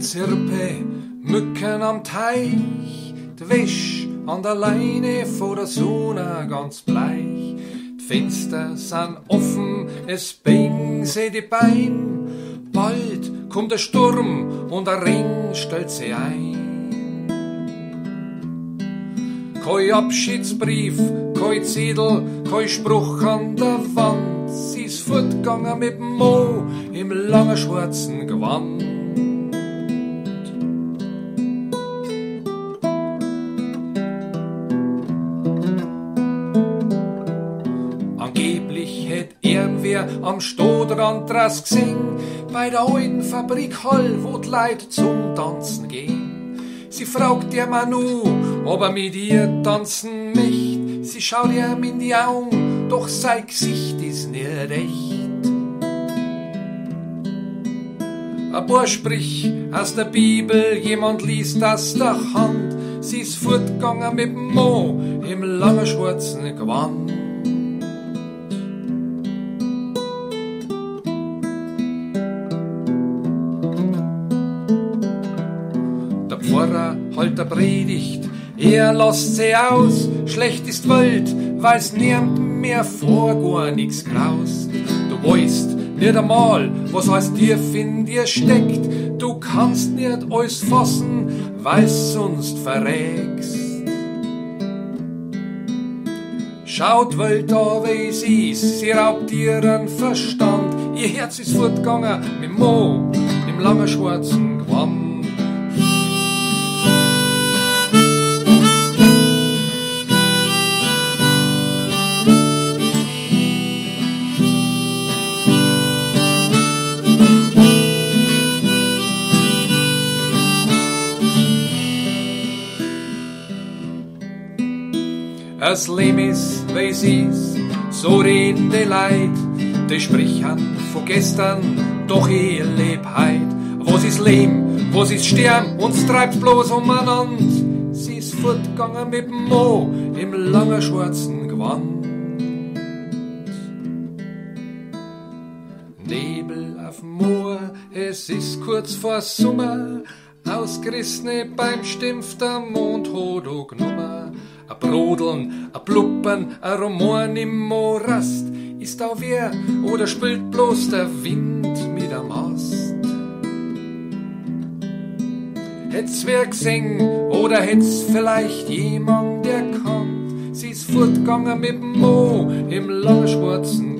Zirpe, Mücken am Teich, die Wäsch an der Leine vor der Sonne ganz bleich. Die Fenster sind offen, es bängen sie die Beine. Bald kommt der Sturm und der Ring stellt sie ein. Kein Abschiedsbrief, kein Zettel, kein Spruch an der Wand. Sie ist fortgegangen mit dem Mo im langen schwarzen Gewand. Angeblich hätt irgendwer am Stodrand draus gesehen, bei der alten Fabrikhall, wo die Leute zum Tanzen gehen. Sie fragt ihr Manu, ob er mit ihr tanzen möcht. Sie schaut ihm in die Augen, doch sein Gesicht ist nicht echt. Ein paar Sprich aus der Bibel, jemand liest aus der Hand. Sie ist fortgegangen mit dem Mo im langen schwarzen Gewand. Pfarrer halt der Predigt, er lässt sie aus. Schlecht ist Welt, weil's niemand mehr vor gar nix graust. Du weißt nicht einmal, was alles tief in dir steckt. Du kannst nicht alles fassen, weil's sonst verregst. Schaut Welt da, wie sie ist, sie raubt ihren Verstand. Ihr Herz ist fortgegangen mit Mo im langen schwarzen Gewand. Das Leben ist, wie's ist, so reden die Leid. Die sprechen von gestern, doch ihr leb heut. Was ist Leben, was ist Sterben, uns treibt's bloß umeinander. Sie ist fortgegangen mit dem Mo im langen schwarzen Gewand. Nebel auf dem Moor, es ist kurz vor Sommer. Ausgerissene beim Stimpf, der Mond hat auch genommen. A Brodeln, a Bluppern, a Rumoren im Morast. Ist da wer oder spielt bloß der Wind mit am Ast? Hätt's wer gesehen oder hätt's vielleicht jemand erkannt? Sie ist fortgegangen mit dem Mo im langen schwarzen